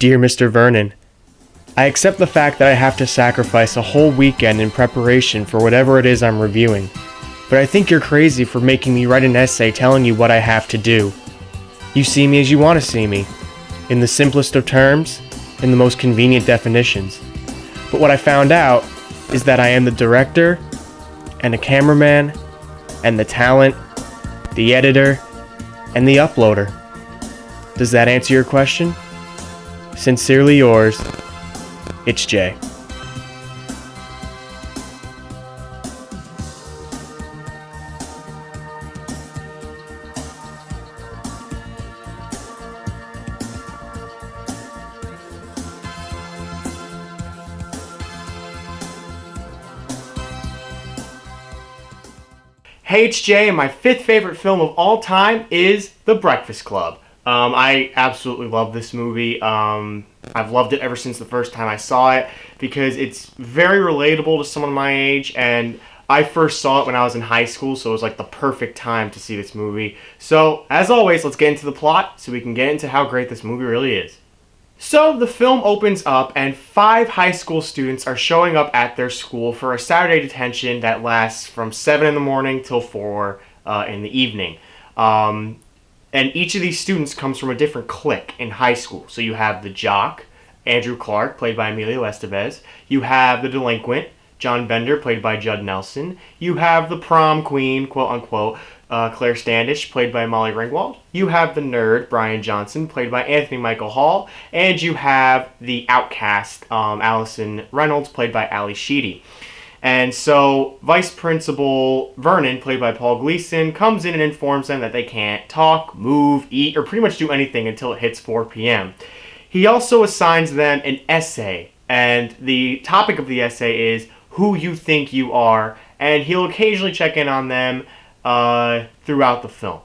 Dear Mr. Vernon, I accept the fact that I have to sacrifice a whole weekend in preparation for whatever it is I'm reviewing, but I think you're crazy for making me write an essay telling you what I have to do. You see me as you want to see me, in the simplest of terms, in the most convenient definitions. But what I found out is that I am the director, and the cameraman, and the talent, the editor, and the uploader. Does that answer your question? Sincerely yours, it's Jay. Hey, it's Jay, and my fifth favorite film of all time is The Breakfast Club. I absolutely love this movie. I've loved it ever since the first time I saw it because it's very relatable to someone my age, and I first saw it when I was in high school, so it was like the perfect time to see this movie. So, as always, let's get into the plot so we can get into how great this movie really is. So, the film opens up, and 5 high school students are showing up at their school for a Saturday detention that lasts from 7 in the morning till 4 in the evening. And each of these students comes from a different clique in high school. So you have the jock, Andrew Clark, played by Emilio Estevez. You have the delinquent, John Bender, played by Judd Nelson. You have the prom queen, quote unquote, Claire Standish, played by Molly Ringwald. You have the nerd, Brian Johnson, played by Anthony Michael Hall. And you have the outcast, Allison Reynolds, played by Ali Sheedy. And so Vice Principal Vernon, played by Paul Gleason, comes in and informs them that they can't talk, move, eat, or pretty much do anything until it hits 4 p.m. He also assigns them an essay, and the topic of the essay is who you think you are, and he'll occasionally check in on them throughout the film.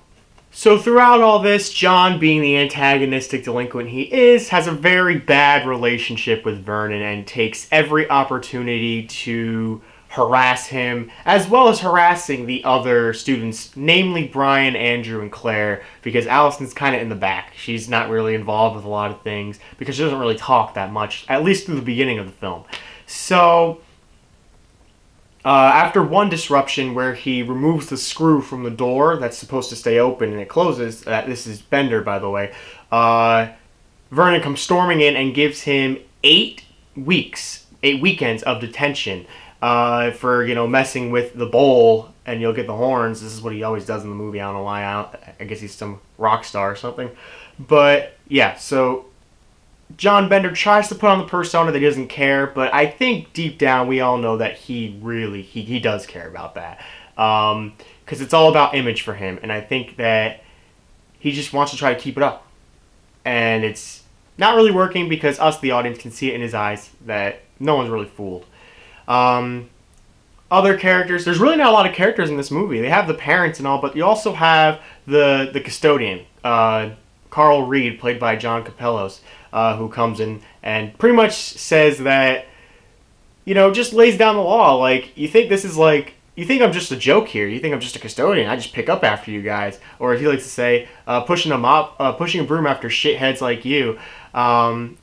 So throughout all this, John, being the antagonistic delinquent he is, has a very bad relationship with Vernon and takes every opportunity to harass him, as well as harassing the other students, namely Brian, Andrew, and Claire, because Allison's kind of in the back. She's not really involved with a lot of things because she doesn't really talk that much, at least through the beginning of the film. So after one disruption where he removes the screw from the door that's supposed to stay open and it closes, this is Bender, by the way, Vernon comes storming in and gives him 8 weekends of detention for, messing with the bowl, and you'll get the horns. This is what he always does in the movie. I don't know why. I guess he's some rock star or something. But, yeah, so John Bender tries to put on the persona that he doesn't care, but I think deep down we all know that he does care about that. Because it's all about image for him, and I think that he just wants to try to keep it up. And it's not really working because us, the audience, can see it in his eyes that no one's really fooled. Other characters, there's really not a lot of characters in this movie. They have the parents and all, but you also have the custodian, Carl Reed, played by John Capellos, who comes in and pretty much says that, just lays down the law. Like, you think I'm just a joke here. You think I'm just a custodian. I just pick up after you guys. Or as he likes to say, pushing a broom after shitheads like you.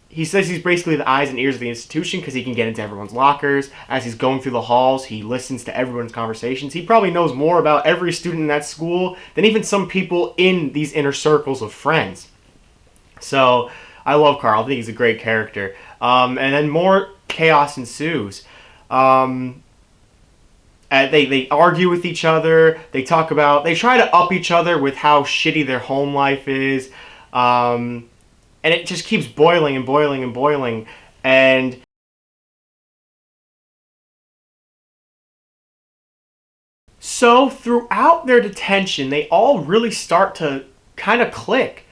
He says he's basically the eyes and ears of the institution because he can get into everyone's lockers. As he's going through the halls, he listens to everyone's conversations. He probably knows more about every student in that school than even some people in these inner circles of friends. So I love Carl. I think he's a great character. And then more chaos ensues. They argue with each other. They try to up each other with how shitty their home life is. And it just keeps boiling and boiling and boiling. And so throughout their detention, they all really start to kind of click.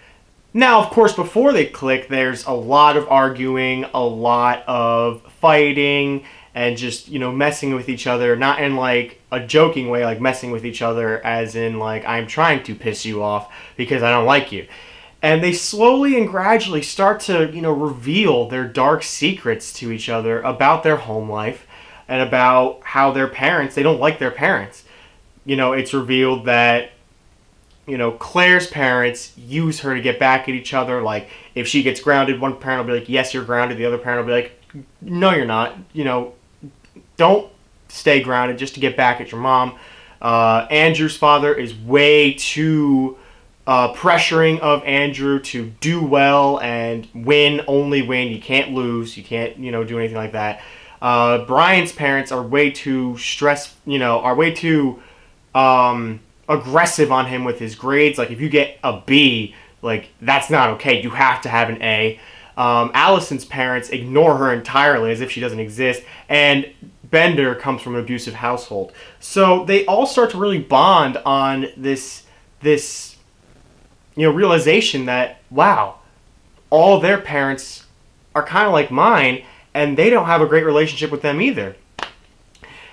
Now, of course, before they click, there's a lot of arguing, a lot of fighting, and just, messing with each other. Not in, like, a joking way, like messing with each other as in, like, I'm trying to piss you off because I don't like you. And they slowly and gradually start to, reveal their dark secrets to each other about their home life and about how they don't like their parents. It's revealed that Claire's parents use her to get back at each other. Like, if she gets grounded, one parent will be like, yes, you're grounded. The other parent will be like, no, you're not. Don't stay grounded just to get back at your mom. Andrew's father is way too pressuring of Andrew to do well and win, only win. You can't lose. You can't, do anything like that. Brian's parents are way too are way too aggressive on him with his grades. Like, if you get a B, like, that's not okay. You have to have an A. Allison's parents ignore her entirely as if she doesn't exist. And Bender comes from an abusive household. So they all start to really bond on this realization that, wow, all their parents are kind of like mine, and they don't have a great relationship with them either.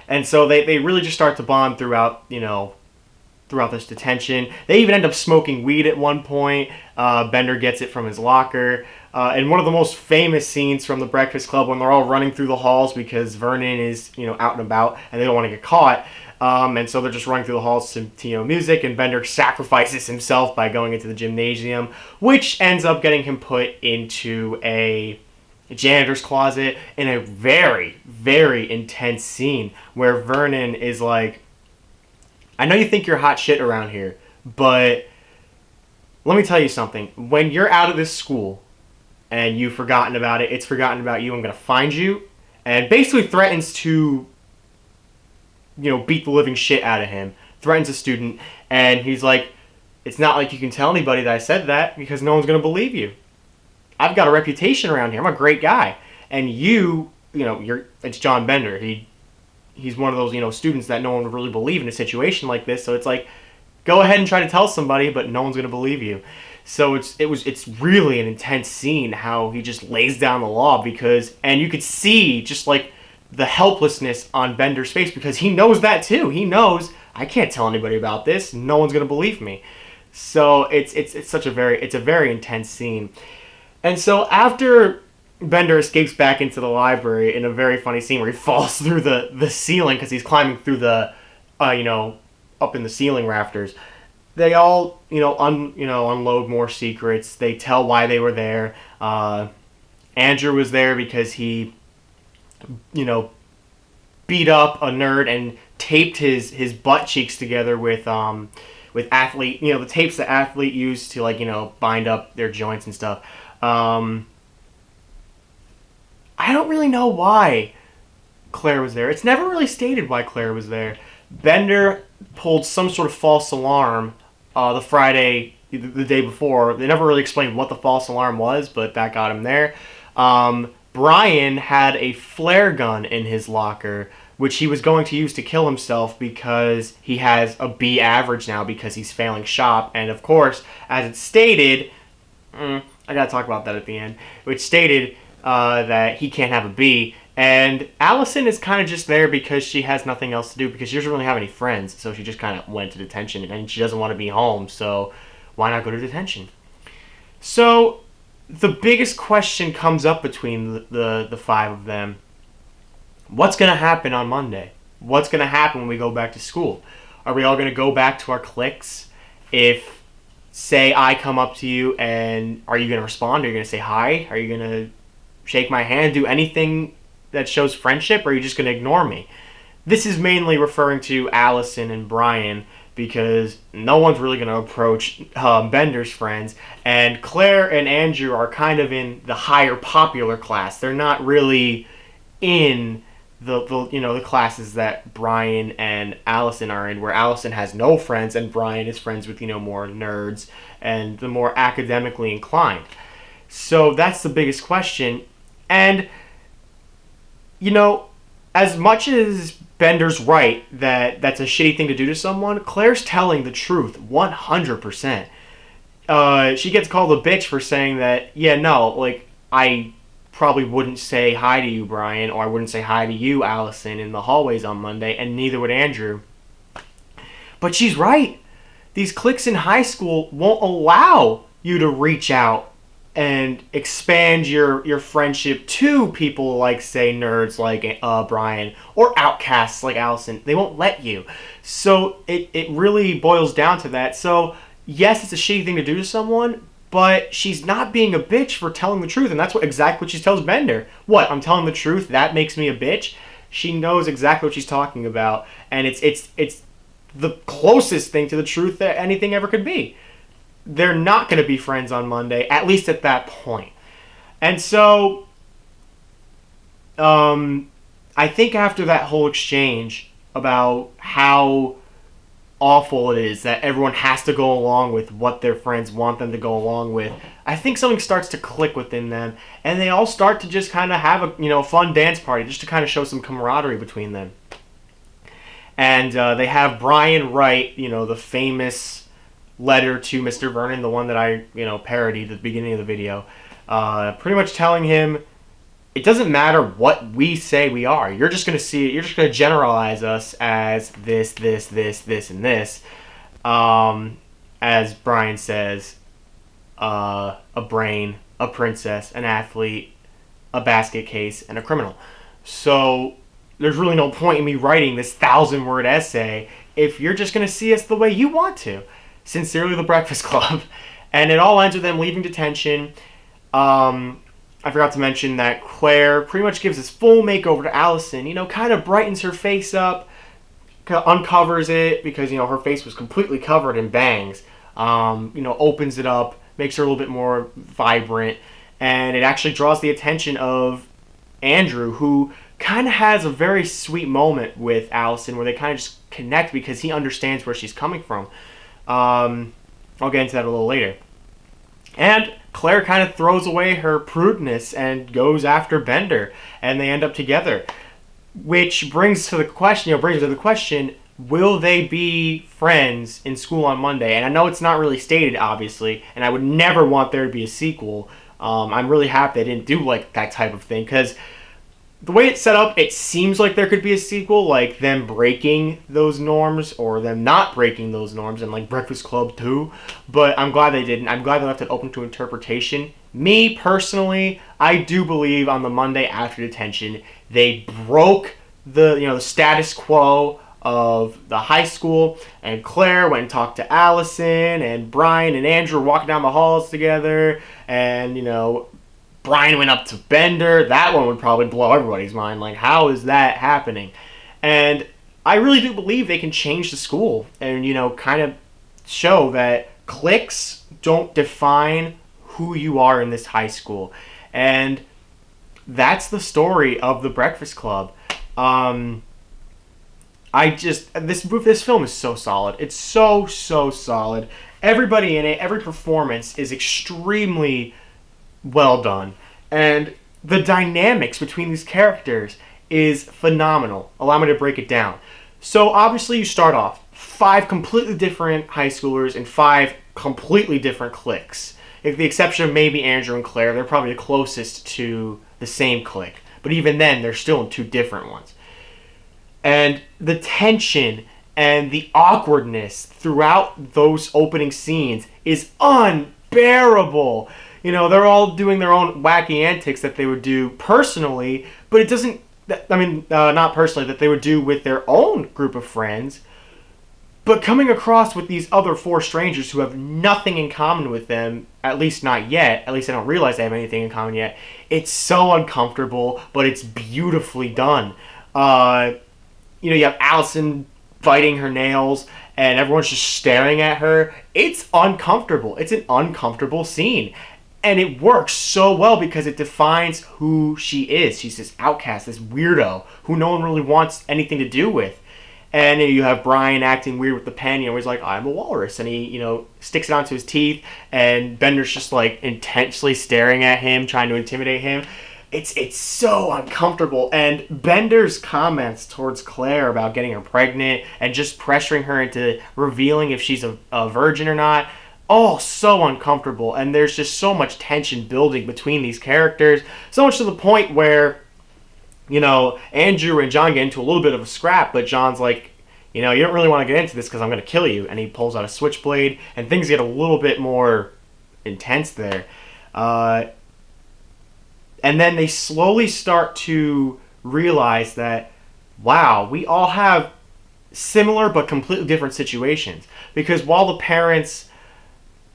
And so they really just start to bond throughout this detention. They even end up smoking weed at one point. Bender gets it from his locker. And one of the most famous scenes from The Breakfast Club, when they're all running through the halls because Vernon is, out and about and they don't want to get caught. And so they're just running through the halls to music, and Bender sacrifices himself by going into the gymnasium, which ends up getting him put into a janitor's closet in a very, very intense scene where Vernon is like, I know you think you're hot shit around here, but let me tell you something. When you're out of this school and you've forgotten about it, it's forgotten about you. I'm going to find you. And basically threatens to, beat the living shit out of him. Threatens a student. And he's like, it's not like you can tell anybody that I said that because no one's going to believe you. I've got a reputation around here. I'm a great guy. And it's John Bender. He's one of those, students that no one would really believe in a situation like this. So it's like, go ahead and try to tell somebody, but no one's going to believe you. So it's really an intense scene how he just lays down the law and you could see just like the helplessness on Bender's face because he knows that too. He knows, I can't tell anybody about this. No one's going to believe me. So it's a very intense scene. And so after Bender escapes back into the library in a very funny scene where he falls through the ceiling because he's climbing through the, up in the ceiling rafters. They all, unload more secrets. They tell why they were there. Andrew was there because he, beat up a nerd and taped his butt cheeks together with athlete, the tapes that athlete used to bind up their joints and stuff. I don't really know why Claire was there. It's never really stated why Claire was there. Bender pulled some sort of false alarm the Friday, the day before. They never really explained what the false alarm was, but that got him there. Brian had a flare gun in his locker, which he was going to use to kill himself because he has a B average now because he's failing shop. And of course, as it's stated, I gotta talk about that at the end, which stated that he can't have a B. And Allison is kind of just there because she has nothing else to do because she doesn't really have any friends. So she just kind of went to detention and she doesn't want to be home. So why not go to detention? So the biggest question comes up between the five of them. What's going to happen on Monday? What's going to happen when we go back to school? Are we all going to go back to our cliques? If, say, I come up to you and are you going to respond? Are you going to say hi? Are you going to shake my hand? Do anything that shows friendship, or are you just going to ignore me? This is mainly referring to Allison and Brian because no one's really going to approach Bender's friends, and Claire and Andrew are kind of in the higher popular class. They're not really in the classes that Brian and Allison are in, where Allison has no friends and Brian is friends with more nerds and the more academically inclined. So that's the biggest question. And as much as Bender's right that that's a shitty thing to do to someone, Claire's telling the truth 100%. She gets called a bitch for saying that, I probably wouldn't say hi to you, Brian, or I wouldn't say hi to you, Allison, in the hallways on Monday, and neither would Andrew. But she's right. These cliques in high school won't allow you to reach out and expand your friendship to people like, say, nerds like Brian, or outcasts like Allison. They won't let you. So it really boils down to that. So yes, it's a shitty thing to do to someone, but she's not being a bitch for telling the truth, and that's exactly what she tells Bender. What? I'm telling the truth. That makes me a bitch. She knows exactly what she's talking about, and it's the closest thing to the truth that anything ever could be. They're not going to be friends on Monday, at least at that point. And so, I think after that whole exchange about how awful it is that everyone has to go along with what their friends want them to go along with, I think something starts to click within them, and they all start to just kind of have a fun dance party just to kind of show some camaraderie between them. And they have Brian write the famous letter to Mr. Vernon, the one that I parodied at the beginning of the video, pretty much telling him it doesn't matter what we say we are. You're just going to see it. You're just going to generalize us as this, this, this, this, and this. As Brian says, a brain, a princess, an athlete, a basket case, and a criminal. So there's really no point in me writing this 1,000-word essay if you're just going to see us the way you want to. Sincerely, The Breakfast Club. And it all ends with them leaving detention. I forgot to mention that Claire pretty much gives this full makeover to Allison, kind of brightens her face up, uncovers it because, her face was completely covered in bangs, opens it up, makes her a little bit more vibrant, and it actually draws the attention of Andrew, who kind of has a very sweet moment with Allison where they kind of just connect because he understands where she's coming from. I'll get into that a little later. And Claire kind of throws away her prudeness and goes after Bender, and they end up together. Which brings to the question, will they be friends in school on Monday? And I know it's not really stated, obviously, and I would never want there to be a sequel. I'm really happy they didn't do like that type of thing, because the way it's set up, it seems like there could be a sequel, like them breaking those norms or them not breaking those norms, and like Breakfast Club 2. But I'm glad they didn't. I'm glad they left it open to interpretation. Me, personally, I do believe on the Monday after detention, they broke the status quo of the high school, and Claire went and talked to Allison, and Brian and Andrew were walking down the halls together, and Brian went up to Bender. That one would probably blow everybody's mind. Like, how is that happening? And I really do believe they can change the school and, kind of show that cliques don't define who you are in this high school. And that's the story of The Breakfast Club. This film is so solid. It's so solid. Everybody in it, every performance is extremely well done, and the dynamics between these characters is phenomenal. Allow me to break it down. So obviously you start off 5 completely different high schoolers and 5 completely different cliques. With the exception of maybe Andrew and Claire, they're probably the closest to the same clique, but even then they're still in 2 different ones. And the tension and the awkwardness throughout those opening scenes is unbearable. They're all doing their own wacky antics that they would do personally, but it doesn't, not personally, that they would do with their own group of friends, but coming across with these other 4 strangers who have nothing in common with them, at least not yet, at least I don't realize they have anything in common yet. It's so uncomfortable, but it's beautifully done. You have Allison biting her nails, and everyone's just staring at her. It's uncomfortable. It's an uncomfortable scene. And it works so well because it defines who she is. She's this outcast, this weirdo who no one really wants anything to do with. And you have Brian acting weird with the pen. He's like, I'm a walrus. And he, sticks it onto his teeth. And Bender's just like intensely staring at him, trying to intimidate him. It's so uncomfortable. And Bender's comments towards Claire about getting her pregnant and just pressuring her into revealing if she's a virgin or not, all so uncomfortable, and there's just so much tension building between these characters, so much to the point where, Andrew and John get into a little bit of a scrap, but John's like, you don't really want to get into this because I'm going to kill you, and he pulls out a switchblade, and things get a little bit more intense there. And then they slowly start to realize that, wow, we all have similar but completely different situations, because while the parents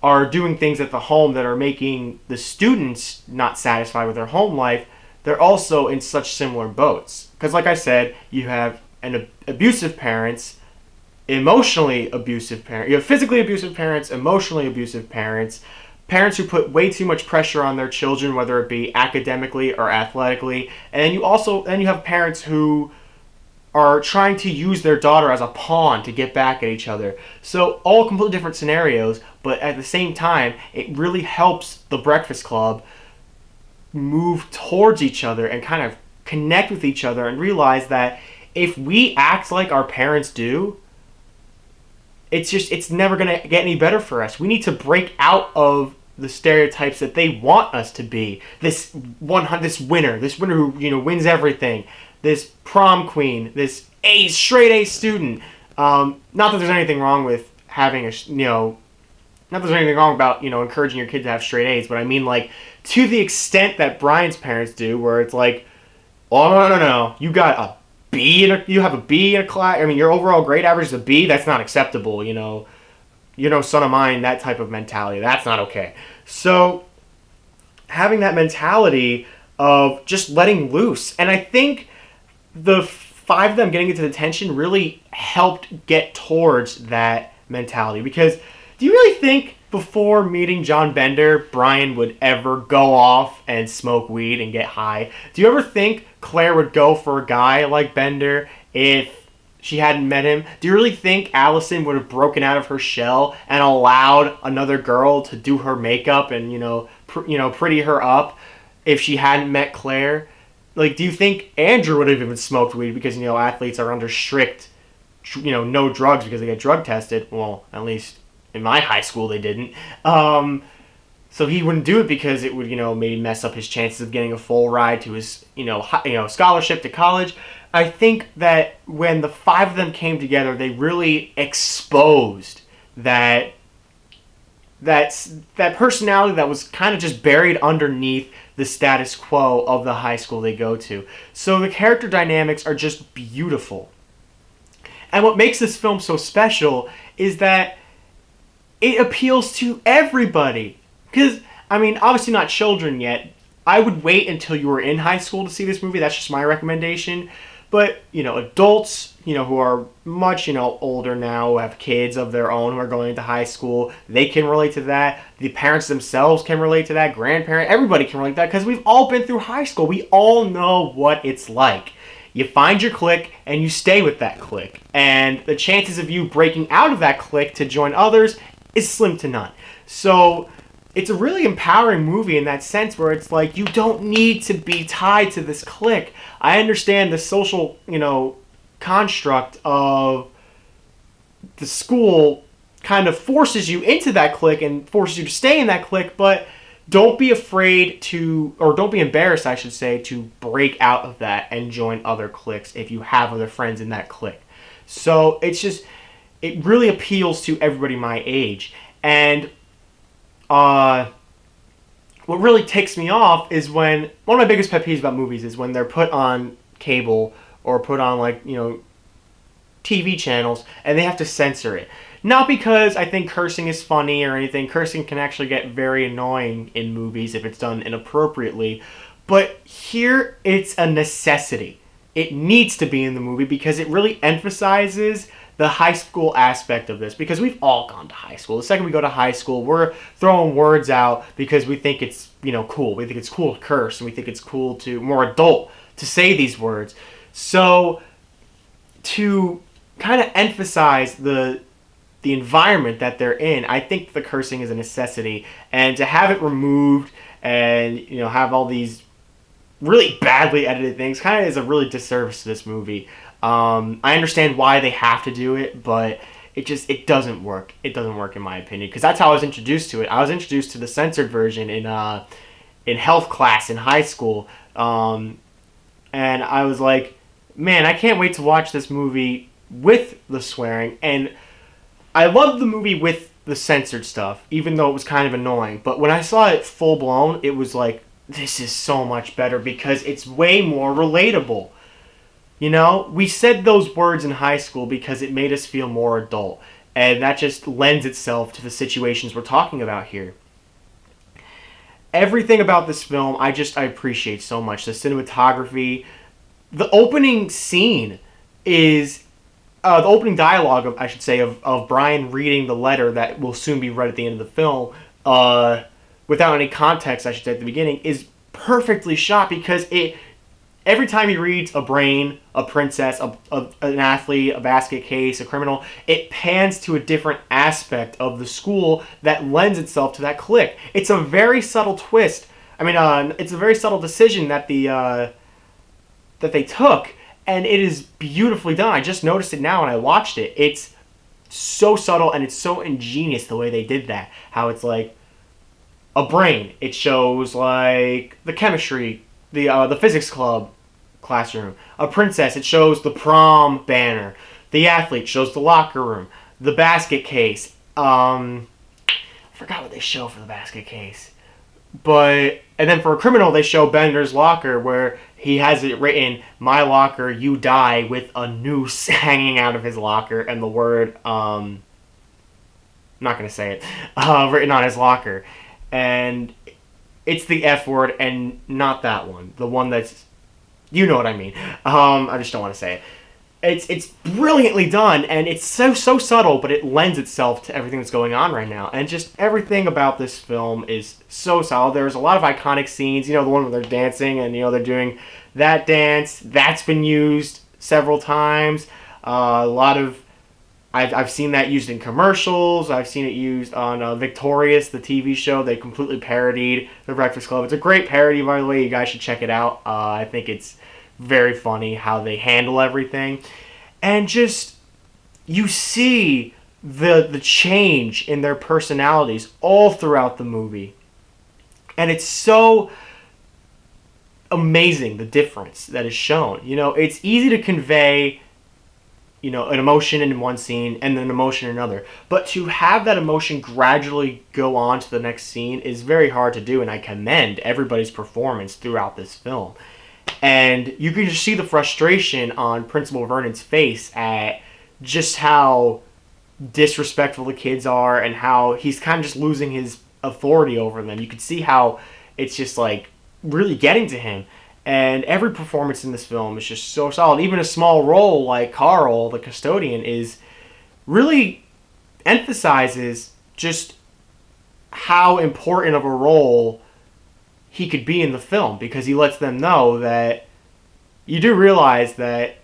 are doing things at the home that are making the students not satisfied with their home life, they're also in such similar boats. Because, like I said, you have abusive parents, emotionally abusive parents, you have physically abusive parents, emotionally abusive parents, parents who put way too much pressure on their children, whether it be academically or athletically, and you have parents who are trying to use their daughter as a pawn to get back at each other. So all completely different scenarios, but at the same time, it really helps the Breakfast Club move towards each other and kind of connect with each other and realize that if we act like our parents do, it's never going to get any better for us. We need to break out of the stereotypes that they want us to be. This winner who, wins everything, this prom queen, this straight A student. Not that there's anything wrong with having not that there's anything wrong about, encouraging your kid to have straight A's, but I mean, like, to the extent that Brian's parents do, where it's like, oh, no, you got a B you have a B in a class. I mean, your overall grade average is a B. That's not acceptable. Son of mine, that type of mentality. That's not okay. So having that mentality of just letting loose, and I think the five of them getting into detention really helped get towards that mentality. Because do you really think before meeting John Bender, Brian would ever go off and smoke weed and get high? Do you ever think Claire would go for a guy like Bender if she hadn't met him? Do you really think Allison would have broken out of her shell and allowed another girl to do her makeup and pretty her up if she hadn't met Claire? Like, do you think Andrew would have even smoked weed because athletes are under strict no drugs because they get drug tested? Well, at least in my high school they didn't. So he wouldn't do it because it would, maybe mess up his chances of getting a full ride to his, scholarship to college. I think that when the five of them came together, they really exposed that personality that was kind of just buried underneath the status quo of the high school they go to. So the character dynamics are just beautiful. And what makes this film so special is that it appeals to everybody. Because, I mean, obviously not children yet. I would wait until you were in high school to see this movie. That's just my recommendation. But, adults, who are much, older now, who have kids of their own who are going into high school, they can relate to that. The parents themselves can relate to that. Grandparents, everybody can relate to that because we've all been through high school. We all know what it's like. You find your clique and you stay with that clique. And the chances of you breaking out of that clique to join others is slim to none. So it's a really empowering movie in that sense where it's like you don't need to be tied to this clique. I understand the social, construct of the school kind of forces you into that clique and forces you to stay in that clique, but don't be afraid to, or don't be embarrassed, I should say, to break out of that and join other cliques if you have other friends in that clique. So it really appeals to everybody my age. And what really ticks me off is when, one of my biggest pet peeves about movies is when they're put on cable or put on TV channels and they have to censor it. Not because I think cursing is funny or anything. Cursing can actually get very annoying in movies if it's done inappropriately. But here it's a necessity. It needs to be in the movie because it really emphasizes the high school aspect of this, because we've all gone to high school. The second we go to high school, we're throwing words out because we think it's, cool. We think it's cool to curse, and we think it's cool to, more adult, to say these words. So to kind of emphasize the environment that they're in, I think the cursing is a necessity, and to have it removed and, have all these really badly edited things kind of is a really disservice to this movie. I understand why they have to do it, but it doesn't work. It doesn't work in my opinion, because that's how I was introduced to it. I was introduced to the censored version in health class in high school, and I was like, man, I can't wait to watch this movie with the swearing. And I loved the movie with the censored stuff, even though it was kind of annoying. But when I saw it full blown, it was like, this is so much better because it's way more relatable. We said those words in high school because it made us feel more adult. And that just lends itself to the situations we're talking about here. Everything about this film, I appreciate so much. The cinematography, the opening scene is the opening dialogue of, I should say, of Brian reading the letter that will soon be read at the end of the film, without any context, I should say, at the beginning, is perfectly shot because every time he reads a brain, a princess, an athlete, a basket case, a criminal, it pans to a different aspect of the school that lends itself to that clique. It's a very subtle twist. I mean, it's a very subtle decision that that they took, and it is beautifully done. I just noticed it now when I watched it. It's so subtle and it's so ingenious the way they did that. How it's like a brain. It shows like the chemistry, the physics club classroom. A princess, it shows the prom banner. The athlete shows the locker room. The basket case. I forgot what they show for the basket case. And then for a criminal, they show Bender's locker where he has it written, "My locker, you die," with a noose hanging out of his locker and the word, I'm not going to say it, written on his locker. And it's the F word and not that one. The one that's, you know what I mean. I just don't want to say it. It's brilliantly done, and it's so subtle, but it lends itself to everything that's going on right now. And just everything about this film is so solid. There's a lot of iconic scenes. The one where they're dancing, and they're doing that dance. That's been used several times. A lot of I've seen that used in commercials. I've seen it used on Victorious, the TV show. They completely parodied The Breakfast Club. It's a great parody, by the way. You guys should check it out. I think it's very funny how they handle everything. And just, you see the change in their personalities all throughout the movie. And it's so amazing, the difference that is shown. It's easy to convey an emotion in one scene and then an emotion in another. But to have that emotion gradually go on to the next scene is very hard to do, and I commend everybody's performance throughout this film. And you can just see the frustration on Principal Vernon's face at just how disrespectful the kids are and how he's kind of just losing his authority over them. You can see how it's just like really getting to him. And every performance in this film is just so solid. Even a small role like Carl, the custodian, really emphasizes just how important of a role he could be in the film, because he lets them know that you do realize that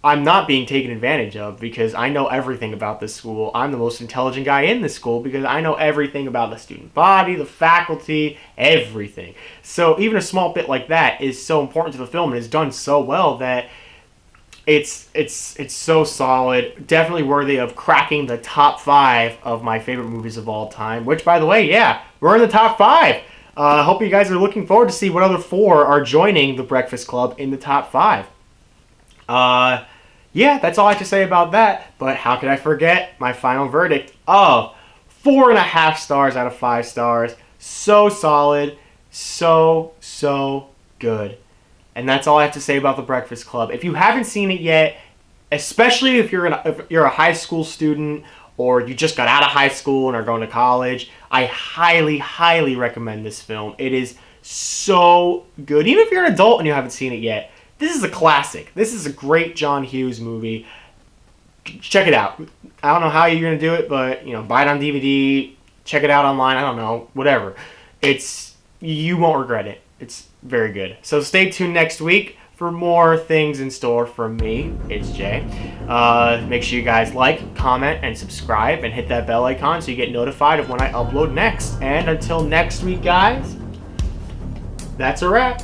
I'm not being taken advantage of because I know everything about this school. I'm the most intelligent guy in this school because I know everything about the student body, the faculty, everything. So even a small bit like that is so important to the film and is done so well that it's so solid. Definitely worthy of cracking the top 5 of my favorite movies of all time, which, by the way, yeah, we're in the top 5. I hope you guys are looking forward to see what other 4 are joining The Breakfast Club in the top 5. Yeah, that's all I have to say about that. But how could I forget my final verdict of 4.5 stars out of 5 stars. So solid, so good. And that's all I have to say about The Breakfast Club. If you haven't seen it yet, especially if you're a high school student or you just got out of high school and are going to college, I highly recommend this film. It is so good. Even if you're an adult and you haven't seen it yet, this is a classic. This is a great John Hughes movie. Check it out. I don't know how you're going to do it, but buy it on DVD, check it out online, I don't know, whatever. You won't regret it. It's very good. So stay tuned next week for more things in store from me. It's Jay. Make sure you guys like, comment, and subscribe, and hit that bell icon so you get notified of when I upload next. And until next week, guys, that's a wrap.